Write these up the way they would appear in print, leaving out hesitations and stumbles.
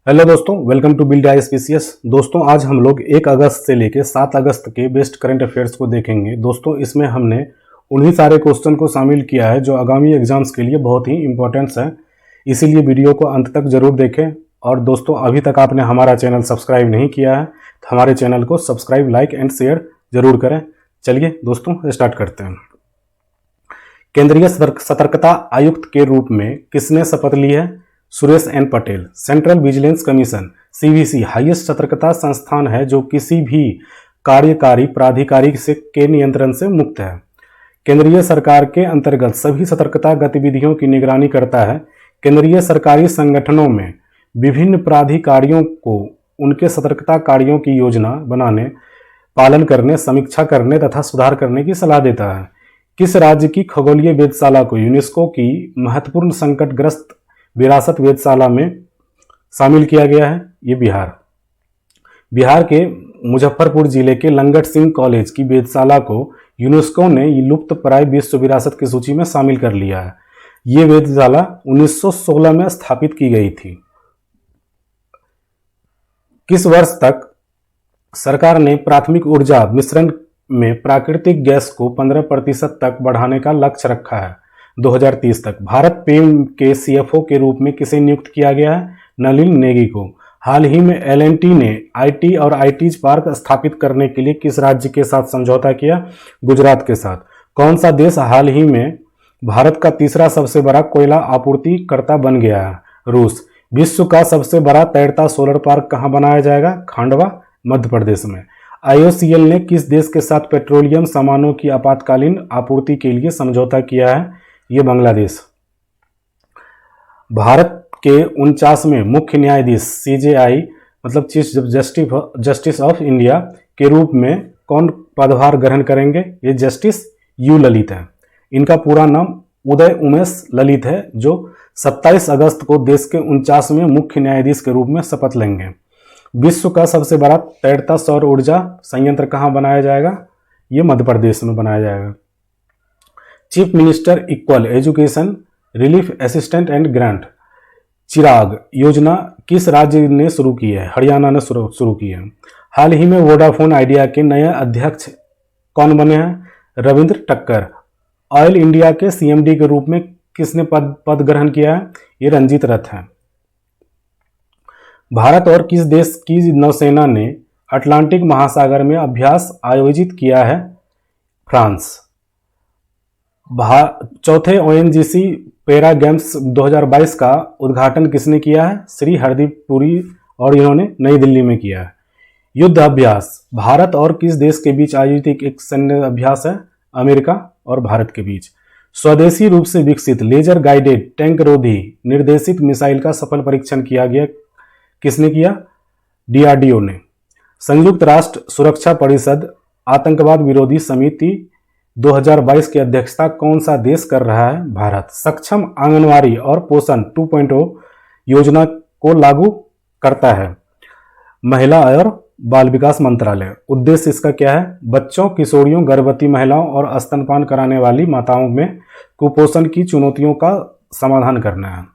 Hello दोस्तों, welcome to build आईएसपीसीएस। दोस्तों, आज हम लोग 1 अगस्त से लेकर 7 अगस्त के बेस्ट करंट अफेयर्स को देखेंगे। दोस्तों, इसमें हमने उन्हीं सारे क्वेश्चन को शामिल किया है जो आगामी एग्जाम्स के लिए बहुत ही इंपॉर्टेंट्स हैं। इसीलिए वीडियो को अंत तक जरूर देखें। और दोस्तों, अभी तक आपने हमारा चैनल सब्सक्राइब नहीं किया है तो हमारे चैनल को सब्सक्राइब, लाइक एंड शेयर जरूर करें। चलिए दोस्तों, स्टार्ट करते हैं। केंद्रीय सतर्कता आयुक्त के रूप में किसने शपथ ली है? Suresh N Patel. Central Vigilance Commission CVC highest सतर्कता संस्थान है जो किसी भी कार्यकारी प्राधिकारी के नियंत्रण से मुक्त है। केंद्रीय सरकार के अंतर्गत सभी सतर्कता गतिविधियों की निगरानी करता है। केंद्रीय सरकारी संगठनों में विभिन्न प्राधिकारियों को उनके सतर्कता कार्यों की योजना बनाने, पालन करने, समीक्षा करने तथा सुधार करने की सलाह देता है। किस राज्य की खगोलीय वेधशाला को यूनेस्को की महत्वपूर्ण संकटग्रस्त विरासत वेधशाला में शामिल किया गया है? ये बिहार के मुजफ्फरपुर जिले के लंगट सिंह कॉलेज की वेधशाला को यूनेस्को ने लुप्तप्राय विश्व विरासत की सूची में शामिल कर लिया है। ये वेधशाला 1916 में स्थापित की गई थी। किस वर्ष तक सरकार ने प्राथमिक ऊर्जा मिश्रण में प्राकृतिक गैस को 15% तक बढ़ाने का लक्ष्य रखा है? 2030 तक। भारत पे के सीएफओ के रूप में किसे नियुक्त किया गया है? नलिन नेगी को। हाल ही में एलएनटी ने आईटी और आईटीज पार्क स्थापित करने के लिए किस राज्य के साथ समझौता किया? गुजरात के साथ। कौन सा देश हाल ही में भारत का तीसरा सबसे बड़ा कोयला आपूर्तिकर्ता बन गया है? रूस। विश्व का सबसे बड़ा तैरता सोलर पार्क कहाँ बनाया जाएगा? खांडवा, मध्य प्रदेश में। आईओसीएल ने किस देश के साथ पेट्रोलियम सामानों की आपातकालीन आपूर्ति के लिए समझौता किया है? ये बांग्लादेश। भारत के 49वें मुख्य न्यायाधीश सीजेआई मतलब चीफ जस्टिस ऑफ इंडिया के रूप में कौन पदभार ग्रहण करेंगे? ये जस्टिस यू ललित है। इनका पूरा नाम उदय उमेश ललित है, जो 27 अगस्त को देश के 49वें मुख्य न्यायाधीश के रूप में शपथ लेंगे। विश्व का सबसे बड़ा तैरता सौर ऊर्जा संयंत्र कहाँ बनाया जाएगा? ये मध्य प्रदेश में बनाया जाएगा। Chief minister equal education relief assistant and grant Chirag योजना किस राज्य ने शुरू की है? हरियाणा ने शुरू की है। हाल ही में वोडाफोन आइडिया के नए अध्यक्ष कौन बने हैं? रविंद्र टक्कर। ऑयल इंडिया के सीएमडी के रूप में किसने पद ग्रहण किया है? ये रंजीत रथ हैं। भारत और किस देश की नौसेना ने अटलांटिक महासागर में अभ्यास आयोजित किया है? फ्रांस। चौथे ओएनजीसी पैरा गेम्स 2022 का उद्घाटन किसने किया है? श्री हरदीप पुरी, और इन्होंने नई दिल्ली में किया है। युद्ध अभ्यास भारत और किस देश के बीच आयोजित एक सैन्य अभ्यास है? अमेरिका और भारत के बीच। स्वदेशी रूप से विकसित लेजर गाइडेड टैंक रोधी निर्देशित मिसाइल का सफल परीक्षण किया गया। किसने किया? डीआरडीओ ने। संयुक्त राष्ट्र सुरक्षा परिषद आतंकवाद विरोधी समिति 2022 की अध्यक्षता कौन सा देश कर रहा है? भारत। सक्षम आंगनवाड़ी और पोषण 2.0 योजना को लागू करता है महिला और बाल विकास मंत्रालय। उद्देश्य इसका क्या है? बच्चों, किशोरियों, गर्भवती महिलाओं और स्तनपान कराने वाली माताओं में कुपोषण की चुनौतियों का समाधान करना है।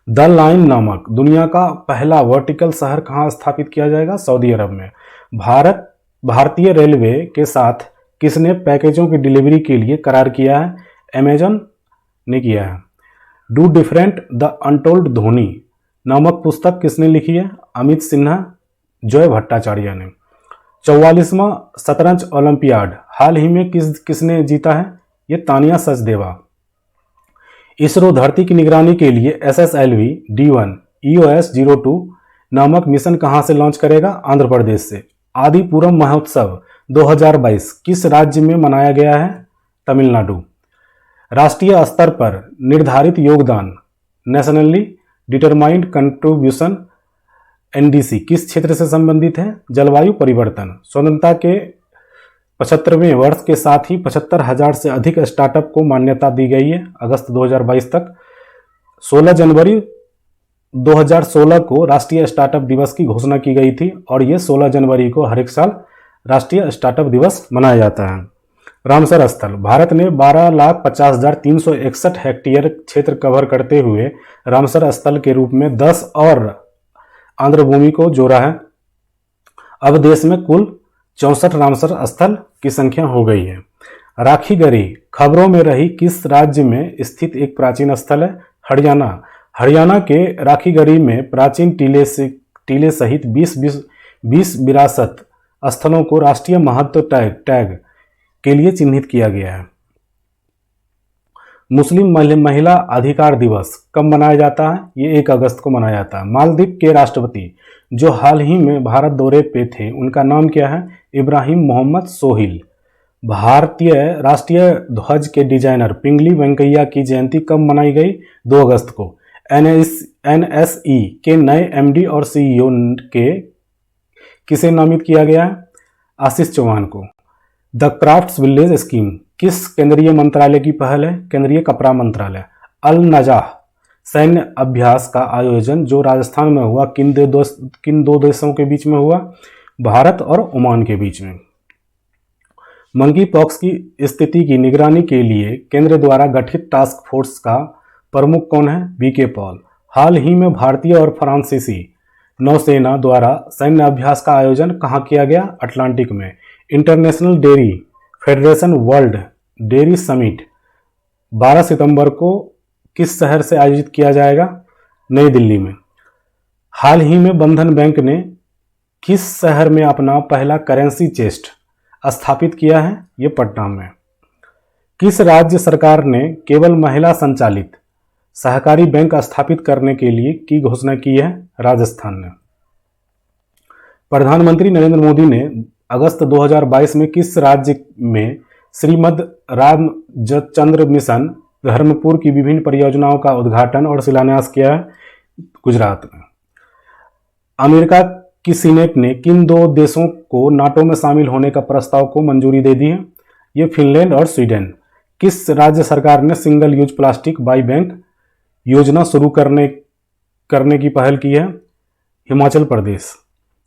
द लाइन नामक दुनिया का पहला वर्टिकल शहर कहाँ स्थापित किया जाएगा? सऊदी अरब में। भारतीय रेलवे के साथ किसने पैकेजों की डिलीवरी के लिए करार किया है? अमेजन ने किया है। Do different the untold Dhoni नामक पुस्तक किसने लिखी है? अमित सिन्हा, जय भट्टाचार्य ने। 44वां शतरंज ओलंपियाड हाल ही में किसने जीता है? ये तानिया सचदेवा। इसरो धरती की निगरानी के लिए SSLV D1 EOS-02 नामक मिशन कहां से लॉन्च करेगा? आंध्र प्रदेश से। आदिपुरम महोत्सव 2022 किस राज्य में मनाया गया है? तमिलनाडु। राष्ट्रीय स्तर पर निर्धारित योगदान नेशनली डिटरमाइंड कंट्रीब्यूशन NDC किस क्षेत्र से संबंधित है? जलवायु परिवर्तन। स्वतंत्रता के 75वें वर्ष के साथ ही 75,000 से अधिक स्टार्टअप को मान्यता दी गई है अगस्त 2022 तक। 16 जनवरी 2016 को राष्ट्रीय स्टार्टअप दिवस की घोषणा की गई थी और ये 16 जनवरी को हर एक साल राष्ट्रीय स्टार्टअप दिवस मनाया जाता है। रामसर स्थल भारत ने 12,50,361 हेक्टेयर क्षेत्र कवर करते हुए रामसर स्थल के रूप में 10 और आंध्र भूमि को जोड़ा है। अब देश में कुल 64 रामसर स्थल की संख्या हो गई है। राखीगढ़ी खबरों में रही किस राज्य में स्थित एक प्राचीन स्थल है? हरियाणा। हरियाणा के राखीगढ़ी में प्राचीन टीले सहित 20 विरासत स्थलों को राष्ट्रीय महत्व टैग के लिए चिन्हित किया गया है। मुस्लिम महिला अधिकार दिवस कब मनाया जाता है? ये 1 अगस्त को मनाया जाता है। मालदीव के राष्ट्रपति जो हाल ही में भारत दौरे पे थे, उनका नाम क्या है? इब्राहिम मोहम्मद सोहिल। भारतीय राष्ट्रीय ध्वज के डिजाइनर पिंगली वेंकैया की जयंती कब मनाई गई? 2 अगस्त को। एनएसई के नए एमडी और सीईओ के किसे नामित किया गया है? आशीष चौहान को। द क्राफ्ट्स विलेज स्कीम किस केंद्रीय मंत्रालय की पहल है? केंद्रीय कपड़ा मंत्रालय। अल नजाह सैन्य अभ्यास का आयोजन जो राजस्थान में हुआ किन दो देशों के बीच में हुआ? भारत और ओमान के बीच में। मंकी पॉक्स की स्थिति की निगरानी के लिए केंद्र द्वारा गठित टास्क फोर्स का प्रमुख कौन है? VK Paul. हाल ही में भारतीय और फ्रांसीसी नौसेना द्वारा सैन्य अभ्यास का आयोजन कहाँ किया गया? अटलांटिक में। International dairy federation world dairy summit 12 सितंबर को किस शहर से आयोजित किया जाएगा? नई दिल्ली में। हाल ही में बंधन बैंक ने किस शहर में अपना पहला करेंसी चेस्ट स्थापित किया है? ये पटना में। किस राज्य सरकार ने केवल महिला संचालित सहकारी बैंक स्थापित करने के लिए की घोषणा की है? राजस्थान ने। प्रधानमंत्री नरेंद्र मोदी ने अगस्त 2022 में किस राज्य में श्रीमद रामचंद्र मिशन धर्मपुर की विभिन्न परियोजनाओं का उद्घाटन और शिलान्यास किया है? गुजरात में। अमेरिका की सीनेट ने किन 2 देशों को नाटो में शामिल होने का प्रस्ताव को मंजूरी दे दी है? ये फिनलैंड और स्वीडन। किस राज्य सरकार ने single use plastic by bank योजना शुरू करने की पहल की है? हिमाचल प्रदेश।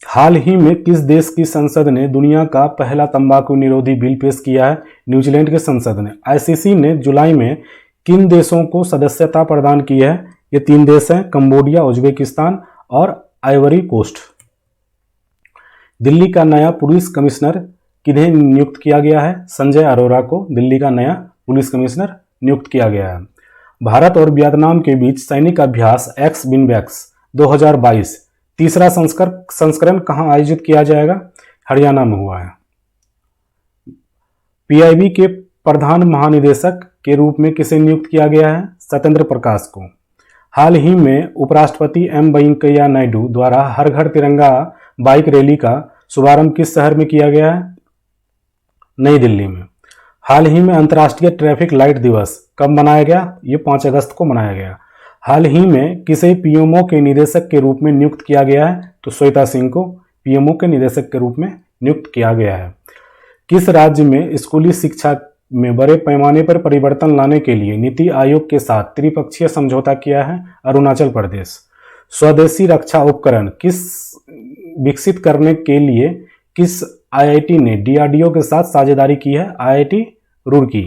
हाल ही में किस देश की संसद ने दुनिया का पहला तंबाकू निरोधी बिल पेश किया है? न्यूजीलैंड के संसद ने। आईसीसी ने जुलाई में किन देशों को सदस्यता प्रदान की है? ये 3 देश हैं, कंबोडिया, उज्बेकिस्तान और आइवरी कोस्ट। दिल्ली का नया पुलिस कमिश्नर किन्हें नियुक्त किया गया है? संजय अरोरा को दिल्ली का नया पुलिस कमिश्नर नियुक्त किया गया है। भारत और वियतनाम के बीच सैनिक अभ्यास एक्स बिनबैक्स 2022 तीसरा संस्करण कहां आयोजित किया जाएगा? हरियाणा में हुआ है। पीआईबी के प्रधान महानिदेशक के रूप में किसे नियुक्त किया गया है? सत्येंद्र प्रकाश को। हाल ही में उपराष्ट्रपति एम वेंकैया नायडू द्वारा हर घर तिरंगा बाइक रैली का शुभारंभ किस शहर में किया गया है? नई दिल्ली में। हाल ही में अंतर्राष्ट्रीय ट्रैफिक लाइट दिवस कब मनाया गया? ये 5 अगस्त को मनाया गया। हाल ही में किसे पीएमओ के निदेशक के रूप में नियुक्त किया गया है? तो श्वेता सिंह को पीएमओ के निदेशक के रूप में नियुक्त किया गया है। किस राज्य में स्कूली शिक्षा में बड़े पैमाने पर परिवर्तन लाने के लिए नीति आयोग के साथ त्रिपक्षीय समझौता किया है? अरुणाचल प्रदेश। स्वदेशी रक्षा उपकरण किस विकसित करने के लिए किस आईआईटी ने डीआरडीओ के साथ साझेदारी की है? आईआईटी रुड़की।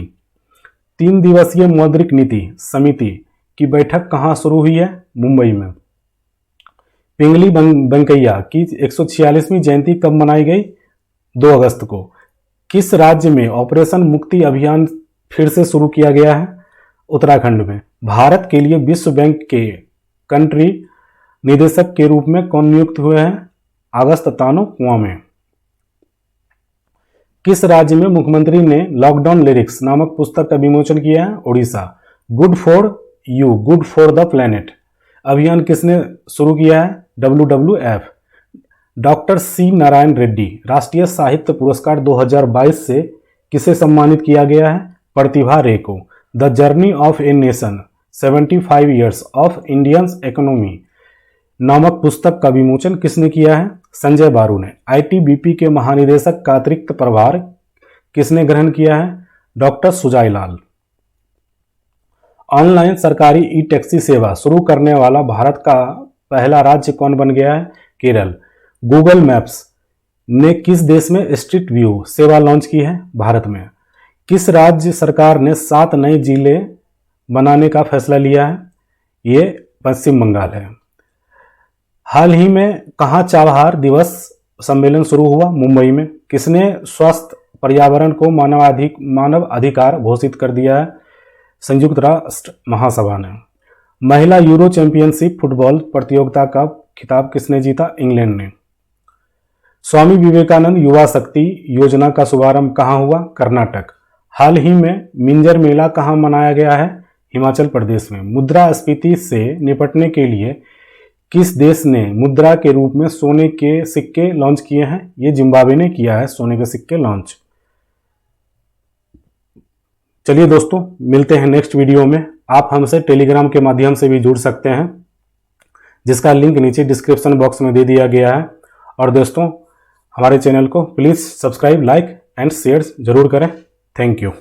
3 दिवसीय मौद्रिक नीति समिति की बैठक कहां शुरू हुई है? मुंबई में। पिंगली वेंकैया की 146वीं जयंती कब मनाई गई? 2 अगस्त को। किस राज्य में ऑपरेशन मुक्ति अभियान फिर से शुरू किया गया है? उत्तराखंड में। भारत के लिए विश्व बैंक के कंट्री निदेशक के रूप में कौन नियुक्त हुए हैं? अगस्त तानो कुआमे। किस राज्य में मुख्यमंत्री ने लॉकडाउन लिरिक्स नामक पुस्तक का विमोचन किया है? Odisha. Good for you, good for the planet अभियान किसने शुरू किया है? WWF। Doctor C Narayan Reddy राष्ट्रीय साहित्य पुरस्कार 2022 से किसे सम्मानित किया गया है? प्रतिभा रे को। The journey of a nation 75 years of Indian economy नामक पुस्तक का विमोचन किसने किया है? संजय बारू ने। आईटीबीपी के महानिदेशक का अतिरिक्त प्रभार किसने ग्रहण किया है? डॉक्टर सुजाय लाल। ऑनलाइन सरकारी ई टैक्सी सेवा शुरू करने वाला भारत का पहला राज्य कौन बन गया है? केरल। गूगल मैप्स ने किस देश में स्ट्रीट व्यू सेवा लॉन्च की है? भारत में। किस राज्य सरकार ने 7 नए जिले बनाने का फैसला लिया है? ये पश्चिम बंगाल है। हाल ही में कहाँ चाबहार दिवस सम्मेलन शुरू हुआ? मुंबई में। किसने स्वस्थ पर्यावरण को मानव अधिकार घोषित कर दिया है? संयुक्त राष्ट्र महासभा ने। महिला यूरो चैंपियनशिप फुटबॉल प्रतियोगिता का खिताब किसने जीता? इंग्लैंड ने। स्वामी विवेकानंद युवा शक्ति योजना का शुभारंभ कहाँ हुआ? कर्नाटक। हाल ही में मिंजर मेला कहाँ मनाया गया है? हिमाचल प्रदेश में। मुद्रास्फीति से निपटने के लिए किस देश ने मुद्रा के रूप में सोने के सिक्के लॉन्च किए हैं? ये जिम्बाब्वे ने किया है सोने के सिक्के लॉन्च। चलिए दोस्तों, मिलते हैं नेक्स्ट वीडियो में। आप हमसे टेलीग्राम के माध्यम से भी जुड़ सकते हैं, जिसका लिंक नीचे डिस्क्रिप्शन बॉक्स में दे दिया गया है। और दोस्तों, हमारे चैनल को please subscribe, like and share जरूर करें। Thank you.